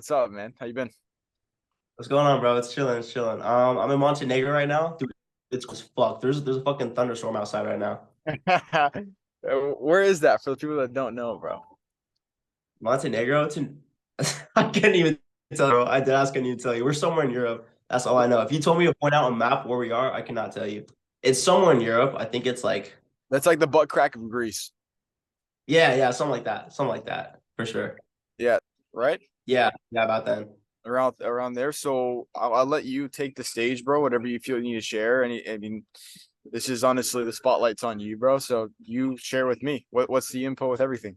What's up, man? How you been? What's going on, bro? It's chilling, it's chilling. I'm in Montenegro right now. Dude, it's cold as fuck. There's a fucking thunderstorm outside right now. Where is that for the people that don't know, bro? Montenegro, it's in I can't even tell you, bro. I did ask, I need to tell you. We're somewhere in Europe. That's all I know. If you told me to point out a map where we are, I cannot tell you. It's somewhere in Europe. I think it's like, That's like the butt crack of Greece. yeah, yeah, something like that. Something like that, for sure. Yeah, right? Yeah, yeah, about then. Around there. So I'll let you take the stage, bro. Whatever you feel you need to share. I mean, this is honestly the spotlight's on you, bro. So you share with me. What's the info with everything?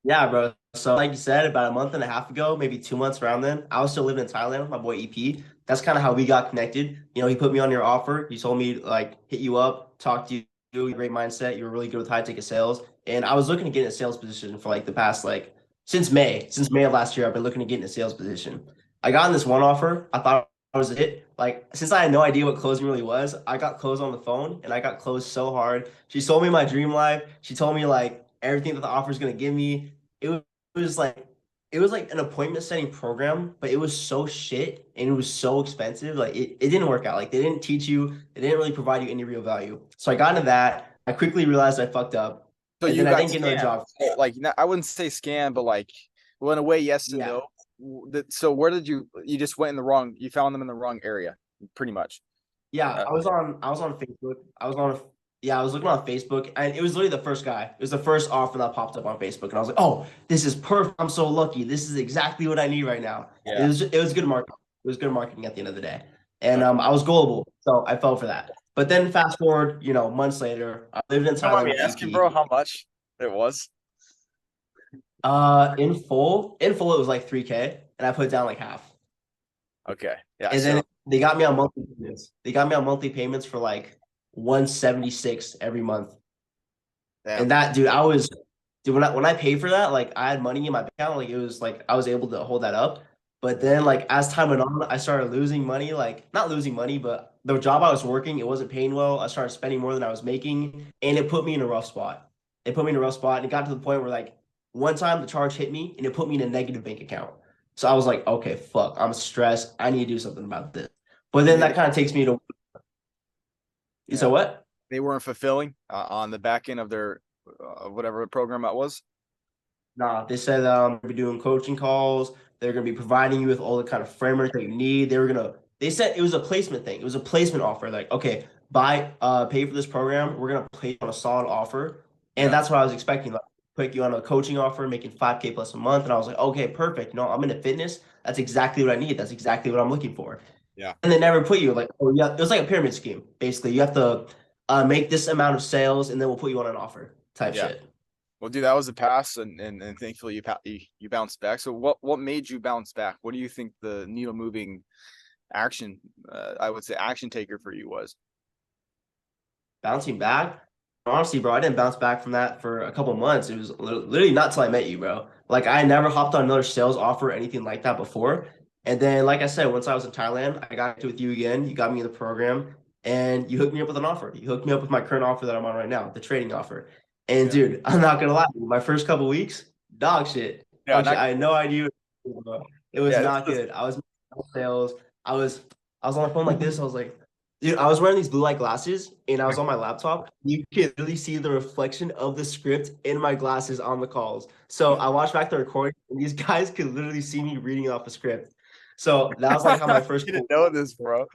Yeah, bro. So like you said, about a month and a half ago, maybe 2 months around then, I was still living in Thailand with my boy EP. That's kind of how we got connected. He put me on your offer. He told me like hit you up, talk to you, great mindset. You were really good with high ticket sales. And I was looking to get in a sales position for like the past like since May of last year, I've been looking to get in a sales position. I got in this one offer. I thought it was it. Like since I had no idea what closing really was, I got closed on the phone and I got closed so hard. She sold me my dream life. She told me like everything that the offer is gonna give me. It was like an appointment setting program, but it was so shit and it was so expensive. Like it didn't work out. Like they didn't teach you, they didn't really provide you any real value. So I got into that. I quickly realized I fucked up. So And you then I got didn't get another scammed. job. Like I wouldn't say scam, but like, well, in a way, yes and Yeah. no. So where did you just went in the wrong? You found them in the wrong area, pretty much. Yeah, Uh, I was on Facebook. I was looking on Facebook and it was literally the first guy. It was the first offer that popped up on Facebook and I was like, "Oh, this is perfect. I'm so lucky. This is exactly what I need right now." yeah. It was good marketing. It was good marketing at the end of the day. And Okay. I was gullible, so I fell for that. But then fast forward, months later, I lived in Don't mind Thailand me with asking, EP. bro, how much it was. In full it was like 3K and I put down like half. Okay. Yeah. And then So they got me on monthly payments. They got me on monthly payments for like 176 every month. damn. And that, dude, when I paid for that, like I had money in my account, like it was like I was able to hold that up. But then, like as time went on, I started losing money. Like not losing money, but the job I was working, it wasn't paying well. I started spending more than I was making, and it put me in a rough spot. It put me in a rough spot, and it got to the point where like one time the charge hit me, and it put me in a negative bank account. So I was like, okay, fuck, I'm stressed. I need to do something about this. But And then they that kind of takes me to, yeah, so what? they weren't fulfilling on the back end of their whatever program that was. Nah, they said they're doing coaching calls. They're gonna be providing you with all the kind of framework that you need. They said it was a placement thing. It was a placement offer. Like, okay, pay for this program. We're gonna pay you on a solid offer. And Yeah. that's what I was expecting. Like, put you on a coaching offer, making 5K plus a month. And I was like, okay, perfect. I'm into fitness. That's exactly what I need. That's exactly what I'm looking for. Yeah. And they never put you like, oh yeah, it was like a pyramid scheme. Basically, you have to make this amount of sales, and then we'll put you on an offer type Yeah. shit. Well, dude, that was the past, and thankfully you bounced back. So what made you bounce back? What do you think the needle moving action, I would say action taker for you was? Bouncing back, honestly, bro, I didn't bounce back from that for a couple months. It was literally not till I met you, bro. Like I never hopped on another sales offer or anything like that before. And then, like I said, once I was in Thailand, I got into with you again. You got me in the program, and you hooked me up with an offer. You hooked me up with my current offer that I'm on right now, the trading offer. And Yeah. dude, I'm not gonna lie, my first couple weeks, dog shit, Yeah. dog shit. Not I had no idea. It was yeah. not good. I was making sales. I was I was on the phone like this. I was like, dude, I was wearing these blue light glasses and I was on my laptop. You could really see the reflection of the script in my glasses on the calls. So I watched back the recording and these guys could literally see me reading off a script. So that was like how my first You didn't know this, bro.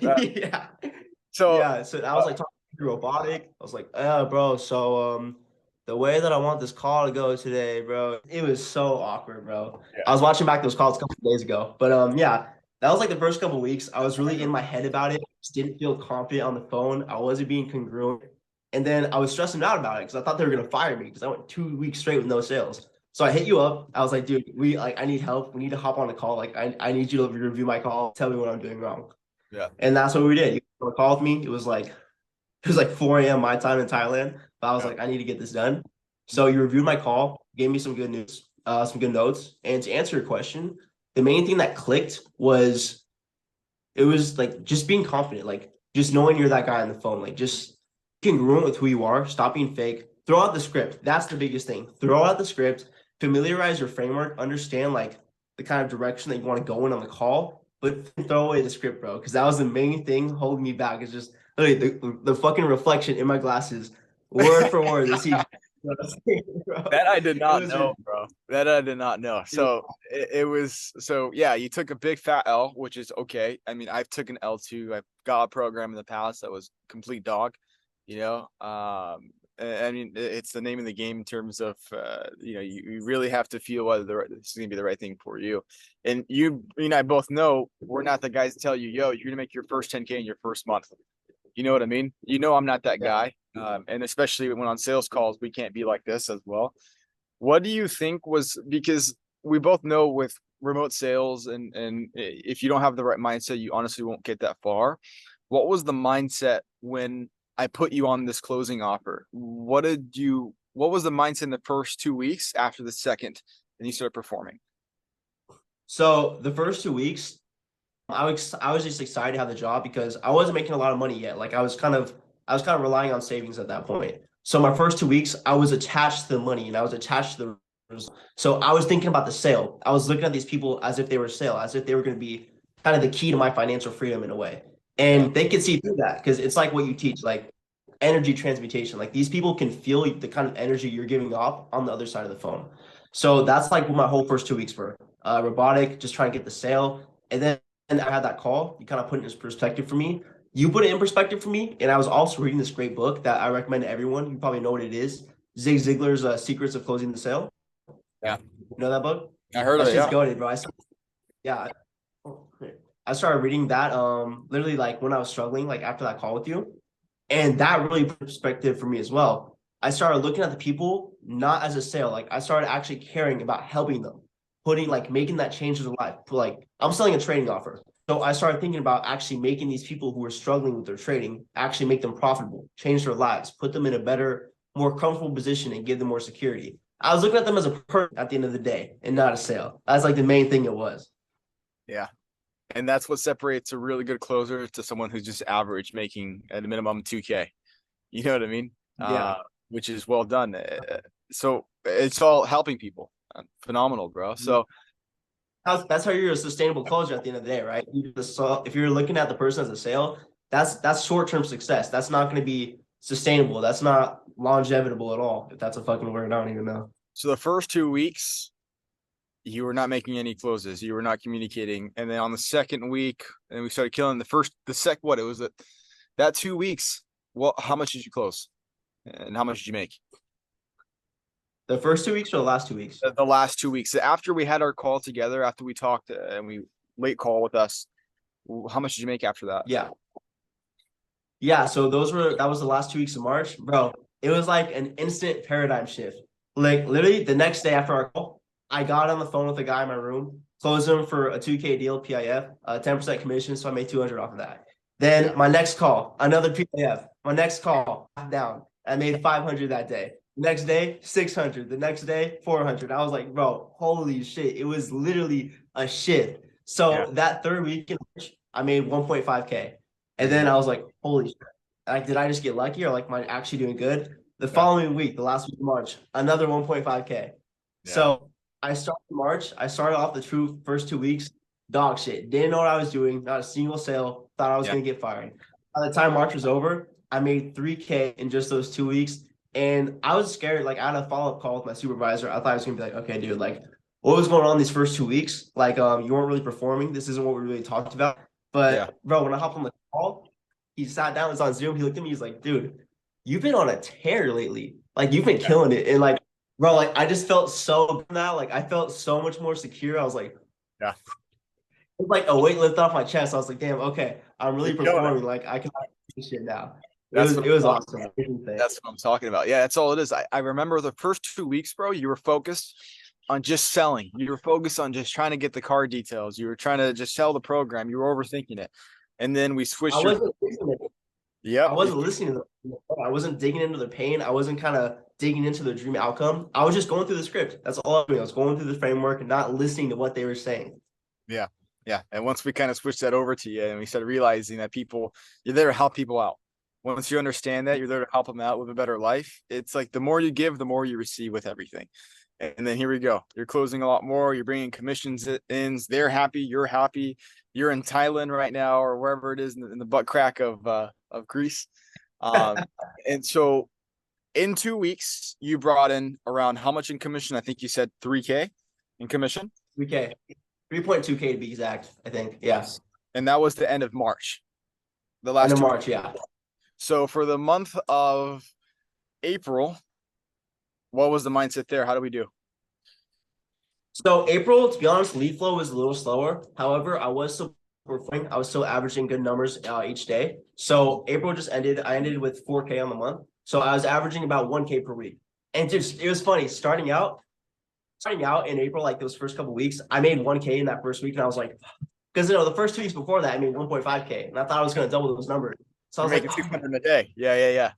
Uh, yeah. so Yeah. So I was like talking to robotic. I was like, bro, so the way that I want this call to go today, bro, it was so awkward, bro. I yeah. was watching back those calls a couple of days ago. But yeah, that was like the first couple of weeks. I was really in my head about it. Just didn't feel confident on the phone. I wasn't being congruent. And then I was stressing out about it because I thought they were gonna fire me because I went 2 weeks straight with no sales. So I hit you up. I was like, dude, I need help. We need to hop on a call. Like I need you to review my call, tell me what I'm doing wrong. Yeah. And that's what we did. You called me. It was like 4 a.m. my time in Thailand. But I was Yeah. like, I need to get this done. So you reviewed my call, gave me some good news, some good notes. And to answer your question, the main thing that clicked was it was like just being confident, like just knowing you're that guy on the phone, like just congruent with who you are, stop being fake, throw out the script. That's the biggest thing. Throw out the script, familiarize your framework, understand like the kind of direction that you want to go in on the call, but throw away the script, bro. Because that was the main thing holding me back. It's just literally the fucking reflection in my glasses, word for word. The CG. That I did It not was know, bro. That I did not know. So it was so yeah, you took a big fat L, which is okay. I mean, I've took an L too. I've got a program in the past that was complete dog, you know. I mean, it's the name of the game in terms of you know, you really have to feel whether this is gonna be the right thing for you. And you and I both know we're not the guys to tell you, yo, you're gonna make your first 10K in your first month. You know what I mean? You know, I'm not that Yeah. guy. And especially when on sales calls, we can't be like this as well. What do you think was, because we both know with remote sales and if you don't have the right mindset, you honestly won't get that far. What was the mindset when I put you on this closing offer? What was the mindset in the first 2 weeks after the second and you started performing? So the first 2 weeks, I was just excited to have the job because I wasn't making a lot of money yet. Like I was kind of relying on savings at that point. So my first 2 weeks, I was attached to the money and I was attached to the. So I was thinking about the sale. I was looking at these people as if they were sale, as if they were going to be kind of the key to my financial freedom in a way. Yeah. And they could see through that because it's like what you teach, like energy transmutation. Like these people can feel the kind of energy you're giving off on the other side of the phone. So that's like what my whole first 2 weeks were. Robotic, just trying to get the sale. And then I had that call. You kind of put it in perspective for me. You put it in perspective for me. And I was also reading this great book that I recommend to everyone. You probably know what it is. Zig Ziglar's Secrets of Closing the Sale. Yeah. You know that book? I heard of That's it. just Yeah. goaded, bro. Yeah. I started reading that literally like when I was struggling, like after that call with you. And that really put perspective for me as well. I started looking at the people not as a sale. Like I started actually caring about helping them, putting like making that change in their life. Like I'm selling a trading offer. So I started thinking about actually making these people who are struggling with their trading actually make them profitable, change their lives, put them in a better, more comfortable position and give them more security. I was looking at them as a person at the end of the day and not a sale. That's like the main thing it was. Yeah. And that's what separates a really good closer to someone who's just average, making at a minimum 2K. You know what I mean? Yeah. Which is well done. So it's all helping people. Phenomenal, bro. So That's how you're a sustainable closer at the end of the day, right? If you're looking at the person as a sale, that's short-term success. That's not going to be sustainable. That's not longevitable at all. If that's a fucking word, I don't even know. so the first 2 weeks, you were not making any closes. You were not communicating. And then on the second week, and we started killing what it was that 2 weeks. Well, how much did you close? And how much did you make? The first 2 weeks or the last 2 weeks? The last 2 weeks. After we had our call together, after we talked and we late call with us, how much did you make after that? Yeah. Yeah. So that was the last 2 weeks of March, bro. It was like an instant paradigm shift. Like literally the next day after our call, I got on the phone with a guy in my room, closed him for a 2K deal, PIF, 10% commission. So I made 200 off of that. Then my next call, another PIF. My next call, down. I made 500 that day. Next day, 600. The next day, 400. I was like, bro, holy shit. It was literally a shift. So that third week in March, I made 1.5K. And then I was like, holy shit. Like, did I just get lucky or like, am I actually doing good? The following week, the last week of March, another 1.5K. So I started off the true first 2 weeks, dog shit. Didn't know what I was doing, not a single sale, thought I was going to get fired. By the time March was over, I made 3K in just those 2 weeks. And I was scared. Like I had a follow-up call with my supervisor. I thought I was gonna be like, okay, dude, like what was going on these first 2 weeks? Like, you weren't really performing. This isn't what we really talked about. But bro, when I hopped on the call, he sat down, it was on Zoom. He looked at me, he's like, dude, you've been on a tear lately. Like you've been killing it. And like, bro, like I just felt so good now. Like I felt so much more secure. I was like, Yeah. it was like a weight lifted off my chest. I was like, damn, okay, I'm really You're killing it. performing. Like I can do this shit now. That's It what was I'm awesome. That's what I'm talking about. Yeah, that's all it is. I remember the first 2 weeks, bro, you were focused on just selling. You were focused on just trying to get the car details. You were trying to just sell the program. You were overthinking it. And then we switched I wasn't listening. Yeah. I wasn't listening to them. I wasn't digging into their pain. I wasn't kind of digging into their dream outcome. I was just going through the script. That's all I was doing. I was going through the framework and not listening to what they were saying. Yeah. Yeah. And once we kind of switched that over to you and we started realizing that you're there to help people out. Once you understand that, you're there to help them out with a better life. It's like the more you give, the more you receive with everything. And then here we go. You're closing a lot more. You're bringing commissions in. They're happy. You're happy. You're in Thailand right now, or wherever it is in the butt crack of Greece. And so in 2 weeks, you brought in around how much in commission? I think you said 3K in commission. 3K, 3.2K to be exact. I think. Yes. And that was the end of March. The last end of 2 March. weeks. Yeah. So for the month of April, what was the mindset there? How do we do? So April, to be honest, lead flow was a little slower. However, I was still performing. I was still averaging good numbers each day. So April just ended. I ended with 4K on the month. So I was averaging about 1K per week. And just it was funny starting out in April, like those first couple of weeks, I made 1K in that first week, and I was like, because the first 2 weeks before that, I made 1.5K, and I thought I was going to double those numbers. So I was making like, 600 a day. Yeah.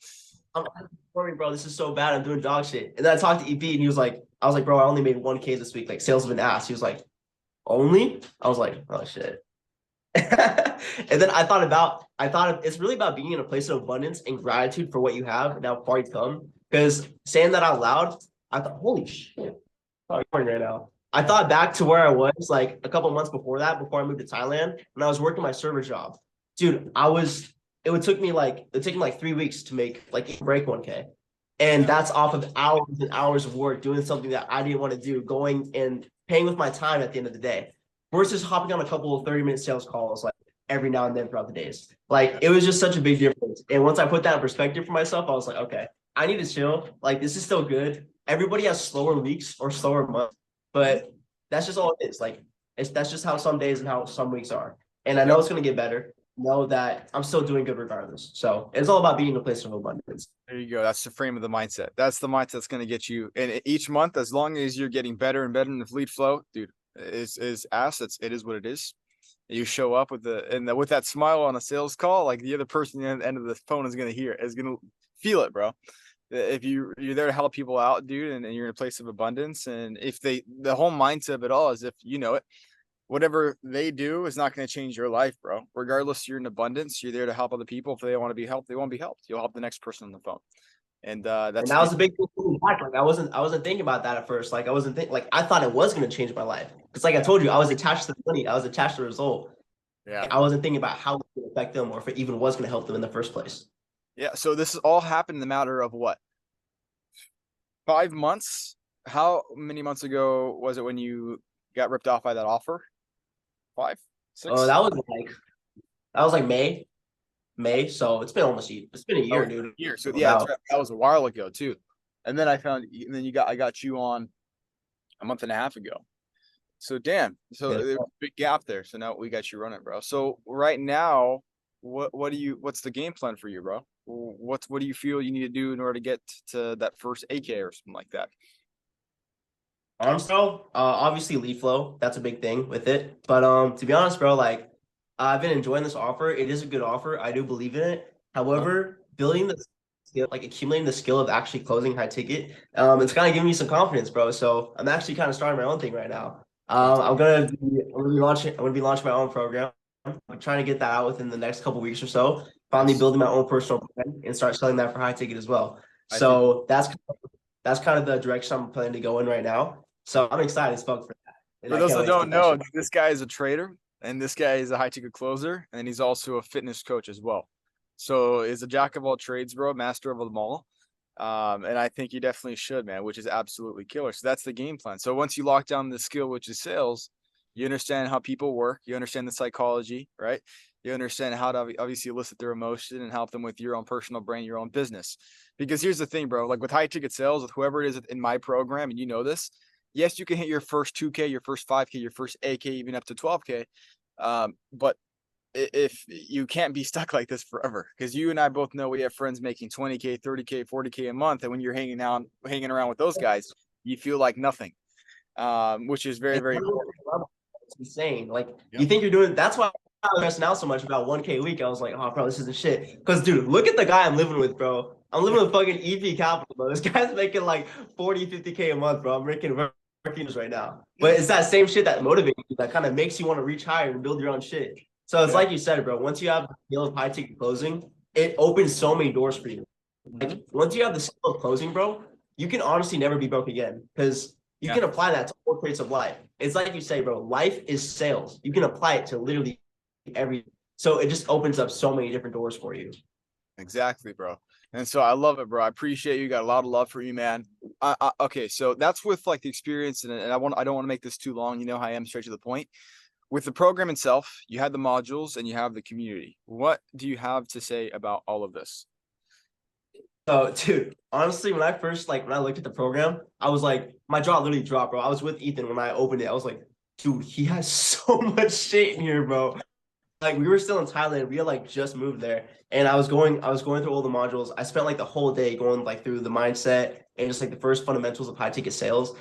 I'm performing, bro. This is so bad. I'm doing dog shit. And then I talked to EP, and he was like, I was like, bro, I only made 1K this week. Like sales have been asked. He was like, only? I was like, oh shit. And then I thought it's really about being in a place of abundance and gratitude for what you have and how far you've come. Because saying that out loud, I thought, holy shit, I'm right now. I thought back to where I was like a couple months before that, before I moved to Thailand, when I was working my server job. Dude, it took me like 3 weeks to make like break 1K. And that's off of hours and hours of work doing something that I didn't want to do, going and paying with my time at the end of the day versus hopping on a couple of 30-minute sales calls like every now and then throughout the days. Like it was just such a big difference. And once I put that in perspective for myself, I was like, okay, I need to chill. Like this is still good. Everybody has slower weeks or slower months, but that's just all it is. Like that's just how some days and how some weeks are. And I know it's going to get better. Know that I'm still doing good regardless. So it's all about being in a place of abundance. There you go. That's the frame of the mindset. That's the mindset that's going to get you. And each month, as long as you're getting better and better in the lead flow, dude, is assets. It is what it is. You show up with with that smile on a sales call, like the other person at the end of the phone is going to feel it, bro. If you're there to help people out, dude, and you're in a place of abundance, and if the whole mindset of it all is if you know it, whatever they do is not going to change your life, bro. Regardless, you're in abundance. You're there to help other people. If they want to be helped, they won't be helped. You'll help the next person on the phone. And that was a big thing back. Like I wasn't thinking about that at first. Like I wasn't thinking, like I thought it was going to change my life. Because like I told you, I was attached to the money. I was attached to the result. Yeah. I wasn't thinking about how it would affect them or if it even was going to help them in the first place. Yeah. So this has all happened in the matter of what? 5 months? How many months ago was it when you got ripped off by that offer? 5, 6? Oh, that was like May. So it's been almost it's been a year, dude. Year. So yeah, that was a while ago too. And then I got you on a month and a half ago. So damn. So there's a big gap there. So now we got you running, bro. So right now, what's the game plan for you, bro? What do you feel you need to do in order to get to that first AK or something like that? Honestly, obviously lead flow, that's a big thing with it. But to be honest, bro, like I've been enjoying this offer. It is a good offer. I do believe in it. However, building the skill, like accumulating the skill of actually closing high ticket, it's kind of giving me some confidence, bro. So I'm actually kind of starting my own thing right now. I'm gonna be launching my own program. I'm trying to get that out within the next couple weeks or so. Finally building my own personal brand and start selling that for high ticket as well. So that's kind of the direction I'm planning to go in right now. So I'm excited as fuck for that. For those that don't know, this guy is a trader and this guy is a high ticket closer, and he's also a fitness coach as well. So he's a jack of all trades, bro, master of them all. And I think you definitely should, man, which is absolutely killer. So that's the game plan. So once you lock down the skill, which is sales, you understand how people work, you understand the psychology, right? You understand how to obviously elicit their emotion and help them with your own personal brand, your own business. Because here's the thing, bro, like with high ticket sales, with whoever it is in my program, and you know this, yes, you can hit your first 2K, your first 5K, your first 8K, even up to 12K. But if you can't be stuck like this forever, because you and I both know we have friends making 20K, 30K, 40K a month. And when you're hanging around with those guys, you feel like nothing, which is very, very important. It's insane. Like you think you're doing, that's why I was stressing out so much about 1K a week. I was like, oh, bro, this isn't shit. Because, dude, look at the guy I'm living with, bro. I'm living with fucking EP Capital, bro. This guy's making like 40, 50K a month, bro. I'm making right now. But it's that same shit that motivates you, that kind of makes you want to reach higher and build your own shit. So it's like you said, bro, once you have the skill of high ticket closing, it opens so many doors for you. Like once you have the skill of closing, bro, you can honestly never be broke again. Because You can apply that to all traits of life. It's like you say, bro, life is sales. You can apply it to literally every, so it just opens up so many different doors for you. Exactly, bro. And so I love it, bro. I appreciate you. Got a lot of love for you, man. Okay, so that's with like the experience, and I don't want to make this too long. You know how I am, straight to the point. With the program itself, you had the modules and you have the community. What do you have to say about all of this? So, dude, honestly, when I looked at the program, I was like, my jaw literally dropped, bro. I was with Ethan when I opened it. I was like, dude, he has so much shit in here, bro. Like we were still in Thailand. We had like just moved there. And I was going through all the modules. I spent like the whole day going like through the mindset and just like the first fundamentals of high ticket sales.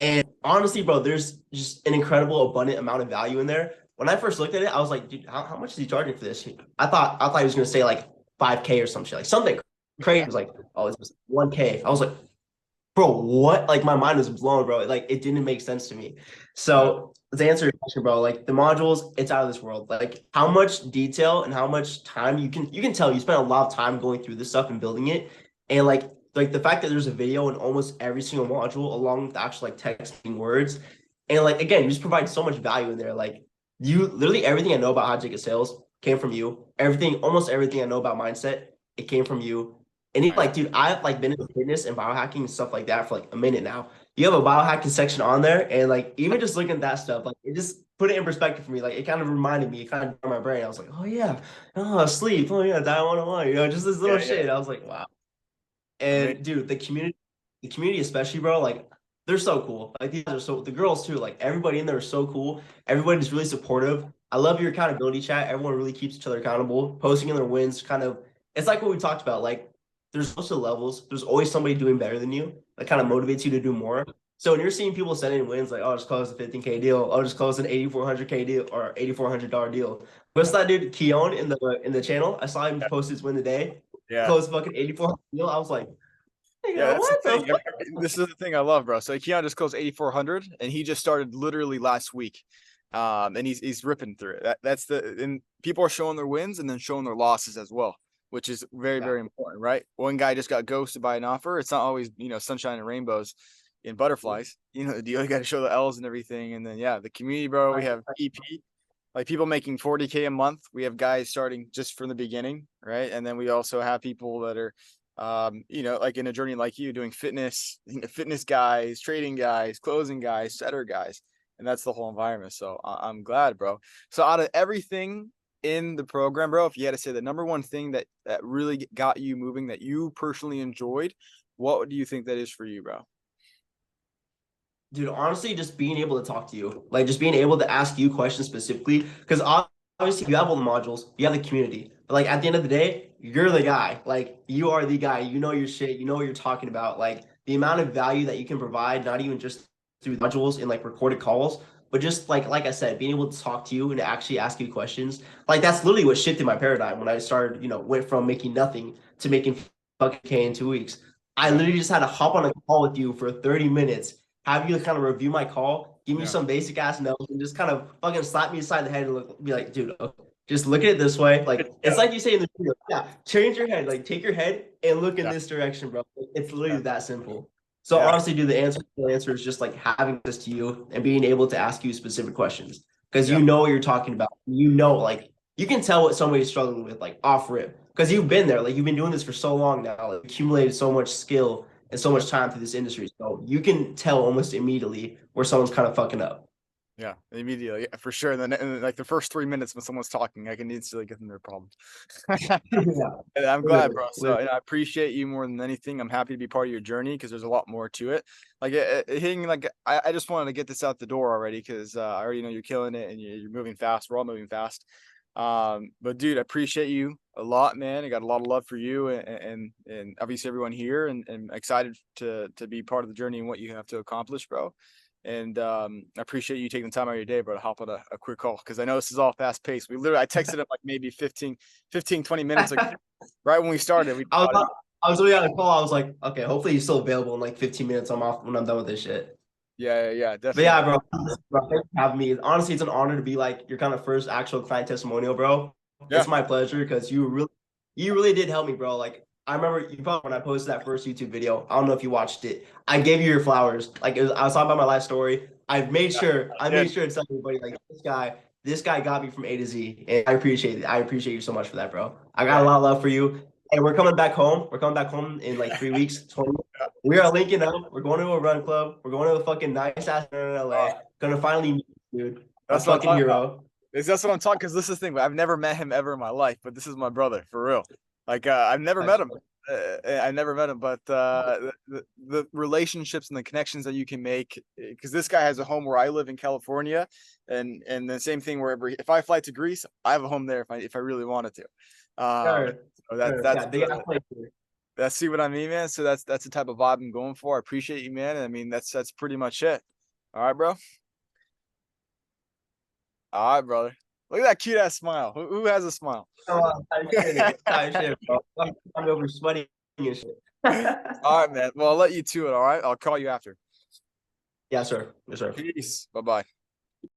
And honestly, bro, there's just an incredible abundant amount of value in there. When I first looked at it, I was like, dude, how much is he charging for this? I thought he was gonna say like 5K or some shit, like something crazy. I was like, oh, it's 1K. I was like, bro, what? Like my mind was blown, bro. Like it didn't make sense to me. So to answer your question, bro, like the modules, it's out of this world. Like how much detail and how much time you can tell you spent a lot of time going through this stuff and building it. And like the fact that there's a video in almost every single module along with actual like texting words. And like again, you just provide so much value in there. Like you literally everything I know about how to get sales came from you. Almost everything I know about mindset, it came from you. And he's like, dude, I've like been in fitness and biohacking and stuff like that for like a minute now. You have a biohacking section on there, and like even just looking at that stuff, like it just put it in perspective for me. Like it kind of reminded me, it kind of my brain. I was like, oh yeah, oh sleep, oh yeah, diet 101, just this little shit. I was like, wow. And dude, the community especially, bro, like they're so cool. Like these are the girls too, like everybody in there is so cool. Everybody's really supportive. I love your accountability chat. Everyone really keeps each other accountable, posting in their wins, kind of it's like what we talked about. Like there's also levels. There's always somebody doing better than you that kind of motivates you to do more. So when you're seeing people sending wins, like, oh, just close a 15K deal, oh, just close an 8,400K deal or $8,400 deal. What's that dude, Keon in the channel? I saw him post his win today. Yeah. Close fucking 84 deal. I was like, yeah, what the fuck? This is the thing I love, bro. So Keon just closed 8,400 and he just started literally last week. And he's ripping through it. That's and people are showing their wins and then showing their losses as well, which is very, very important, right? One guy just got ghosted by an offer. It's not always, sunshine and rainbows and butterflies. The deal, you got to show the L's and everything. And then, yeah, the community, bro, we have EP, like people making 40K a month. We have guys starting just from the beginning, right? And then we also have people that are, like in a journey like you doing fitness guys, trading guys, closing guys, setter guys. And that's the whole environment. So I'm glad, bro. So out of everything in the program, bro, if you had to say the number one thing that really got you moving, that you personally enjoyed, what do you think that is for you, bro? Dude, honestly, just being able to talk to you, like just being able to ask you questions specifically, because obviously you have all the modules, you have the community, but like at the end of the day, you're the guy. Like you are the guy. You know your shit. You know what you're talking about. Like the amount of value that you can provide, not even just through modules and like recorded calls, but just like I said, being able to talk to you and actually ask you questions. Like that's literally what shifted my paradigm when I started, went from making nothing to making fucking K in 2 weeks. I literally just had to hop on a call with you for 30 minutes, have you kind of review my call, give me some basic ass notes, and just kind of fucking slap me aside the head and be like, dude, okay, just look at it this way. Like it's like you say in the video, change your head, like take your head and look in this direction, bro. It's literally that simple. So honestly, dude, the answer is just like having this to you and being able to ask you specific questions because you know what you're talking about. Like you can tell what somebody's struggling with, like off rip, because you've been there. Like you've been doing this for so long now, like accumulated so much skill and so much time through this industry. So you can tell almost immediately where someone's kind of fucking up. Yeah, immediately, yeah, for sure. And then like the first 3 minutes when someone's talking, I can instantly get them their problems. And I'm glad, bro. So and I appreciate you more than anything. I'm happy to be part of your journey because there's a lot more to it. Like hitting, like I just wanted to get this out the door already because I already know you're killing it and you're moving fast. We're all moving fast. But dude, I appreciate you a lot, man. I got a lot of love for you and obviously everyone here and excited to be part of the journey and what you have to accomplish, bro. And I appreciate you taking the time out of your day, bro, to hop on a quick call because I know this is all fast paced. I texted him like maybe 15, 20 minutes ago, right when we started. I was really on a call. I was like, okay, hopefully he's still available in like 15 minutes. I'm off when I'm done with this shit. Yeah, definitely. But yeah, bro, thanks for having me. Honestly, it's an honor to be like your kind of first actual client testimonial, bro. Yeah. It's my pleasure because you really did help me, bro. Like I remember you probably when I posted that first YouTube video. I don't know if you watched it. I gave you your flowers. Like I was talking about my life story. I Yeah, made sure to tell everybody like this guy got me from A to Z, and I appreciate it. I appreciate you so much for that, bro. I got yeah, a lot of love for you. And we're coming back home. We're coming back home in like 3 weeks. 20. We are linking up. We're going to a run club. We're going to a fucking nice ass in uh, LA. Gonna finally meet you, dude. My that's what I'm fucking talking about. hero. That's what I'm talking. Because this is the thing. I've never met him ever in my life, but this is my brother for real. Like I've never met him. I never met him, but the relationships and the connections that you can make, because this guy has a home where I live in California, and the same thing wherever. If I fly to Greece, I have a home there if I really wanted to. Sure, So sure. that's Yeah, big ass place. that's see what I mean, man. So that's the type of vibe I'm going for. I appreciate you, man. And I mean that's pretty much it. All right, bro. All right, brother. Look at that cute ass smile. Who has a smile? Tight shit, bro. I'm over sweating and shit. All right, man. Well, I'll let you to it. All right. I'll call you after. Yeah, sir. Yes, sir. Peace. Bye bye.